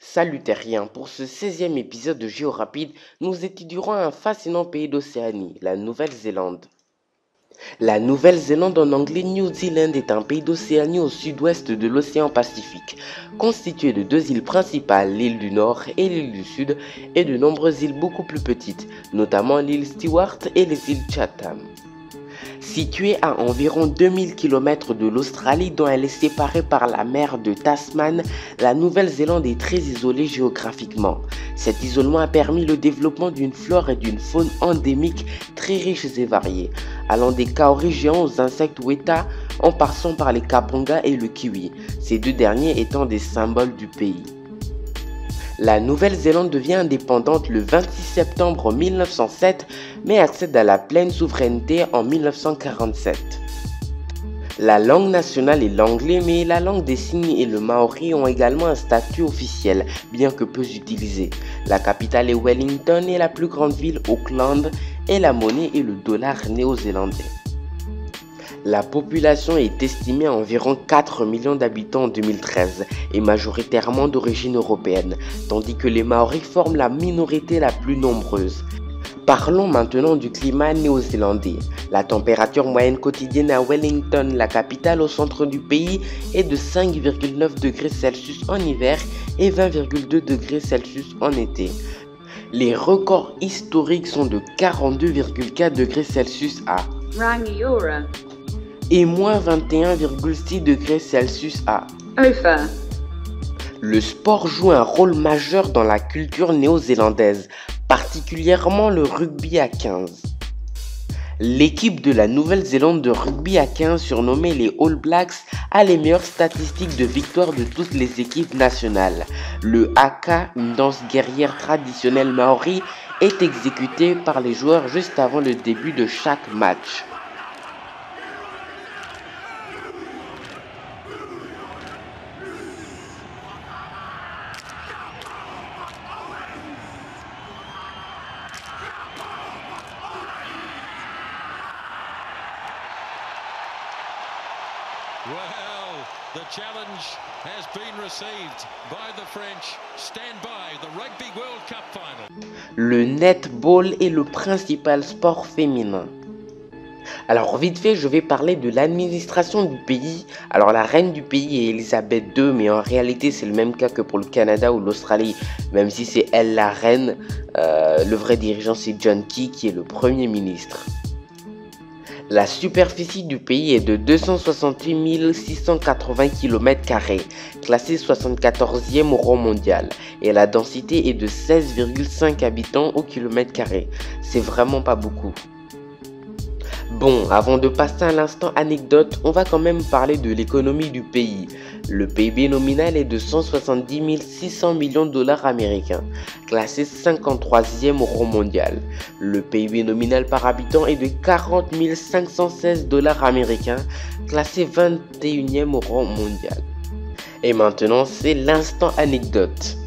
Salutaires, pour ce 16e épisode de GeoRapide, nous étudierons un fascinant pays d'Océanie, la Nouvelle-Zélande. La Nouvelle-Zélande, en anglais New Zealand, est un pays d'Océanie au sud-ouest de l'océan Pacifique, constitué de deux îles principales, l'île du Nord et l'île du Sud, et de nombreuses îles beaucoup plus petites, notamment l'île Stewart et les îles Chatham. Située à environ 2000 km de l'Australie, dont elle est séparée par la mer de Tasman, la Nouvelle-Zélande est très isolée géographiquement. Cet isolement a permis le développement d'une flore et d'une faune endémiques très riches et variées, allant des kaoris géants aux insectes weta, en passant par les kapongas et le kiwi, ces deux derniers étant des symboles du pays. La Nouvelle-Zélande devient indépendante le 26 septembre 1907, mais accède à la pleine souveraineté en 1947. La langue nationale est l'anglais, mais la langue des signes et le maori ont également un statut officiel, bien que peu utilisé. La capitale est Wellington et la plus grande ville Auckland, et la monnaie est le dollar néo-zélandais. La population est estimée à environ 4 millions d'habitants en 2013 et majoritairement d'origine européenne, tandis que les Maoris forment la minorité la plus nombreuse. Parlons maintenant du climat néo-zélandais. La température moyenne quotidienne à Wellington, la capitale au centre du pays, est de 5,9 degrés Celsius en hiver et 20,2 degrés Celsius en été. Les records historiques sont de 42,4 degrés Celsius à Rangiora et moins 21,6 degrés Celsius à Ofa. Le sport joue un rôle majeur dans la culture néo-zélandaise, particulièrement le rugby à 15. L'équipe de la Nouvelle-Zélande de rugby à 15, surnommée les All Blacks, a les meilleures statistiques de victoire de toutes les équipes nationales. Le haka, une danse guerrière traditionnelle maori, est exécuté par les joueurs juste avant le début de chaque match. Well, the challenge has been received by the French. Stand by the Rugby World Cup final. Le netball est le principal sport féminin. Alors vite fait, je vais parler de l'administration du pays. Alors la reine du pays est Elisabeth II, mais en réalité c'est le même cas que pour le Canada ou l'Australie. Même si c'est elle la reine, le vrai dirigeant c'est John Key qui est le premier ministre. La superficie du pays est de 268 680 km², classée 74e au rang mondial, et la densité est de 16,5 habitants au km². C'est vraiment pas beaucoup. Bon, avant de passer à l'instant anecdote, on va quand même parler de l'économie du pays. Le PIB nominal est de 170 600 millions de dollars américains, classé 53e au rang mondial. Le PIB nominal par habitant est de 40 516 dollars américains, classé 21e au rang mondial. Et maintenant, c'est l'instant anecdote.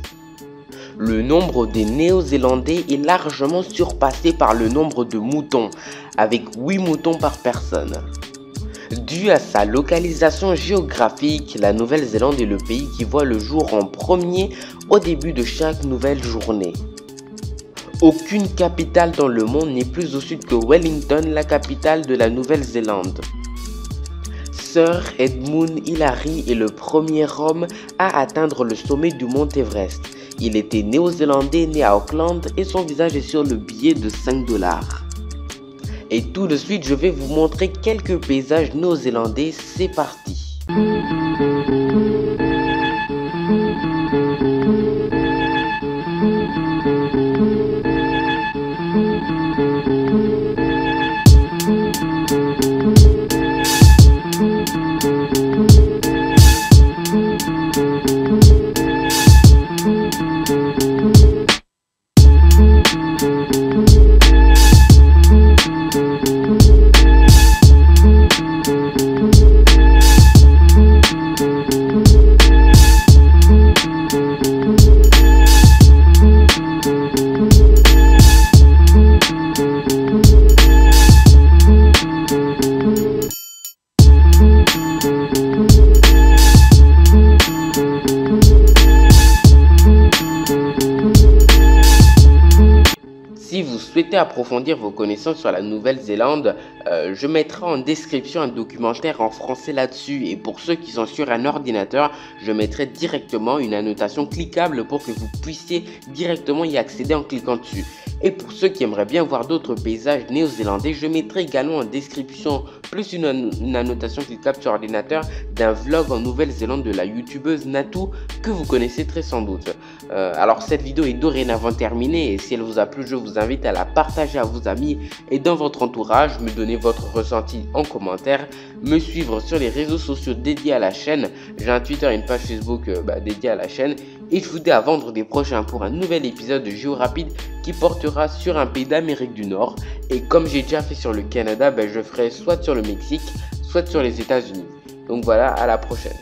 Le nombre des Néo-Zélandais est largement surpassé par le nombre de moutons, avec 8 moutons par personne. Dû à sa localisation géographique, la Nouvelle-Zélande est le pays qui voit le jour en premier au début de chaque nouvelle journée. Aucune capitale dans le monde n'est plus au sud que Wellington, la capitale de la Nouvelle-Zélande. Sir Edmund Hillary est le premier homme à atteindre le sommet du mont Everest. Il était néo-zélandais, né à Auckland, et son visage est sur le billet de 5 $. Et tout de suite, je vais vous montrer quelques paysages néo-zélandais. C'est parti. souhaitez approfondir vos connaissances sur la Nouvelle-Zélande, je mettrai en description un documentaire en français là-dessus. Et pour ceux qui sont sur un ordinateur, je mettrai directement une annotation cliquable pour que vous puissiez directement y accéder en cliquant dessus. Et pour ceux qui aimeraient bien voir d'autres paysages néo-zélandais, je mettrai également en description plus une annotation cliquable sur ordinateur d'un vlog en Nouvelle-Zélande de la youtubeuse Natou que vous connaissez très sans doute. Alors cette vidéo est dorénavant terminée et si elle vous a plu, je vous invite à la partager à vos amis et dans votre entourage, me donner votre ressenti en commentaire, me suivre sur les réseaux sociaux dédiés à la chaîne. J'ai un Twitter et une page Facebook dédiée à la chaîne. Et je vous dis à vendredi prochain pour un nouvel épisode de Géo Rapide qui portera sur un pays d'Amérique du Nord. Et comme j'ai déjà fait sur le Canada, je ferai soit sur le Mexique, soit sur les États-Unis. Donc voilà, à la prochaine.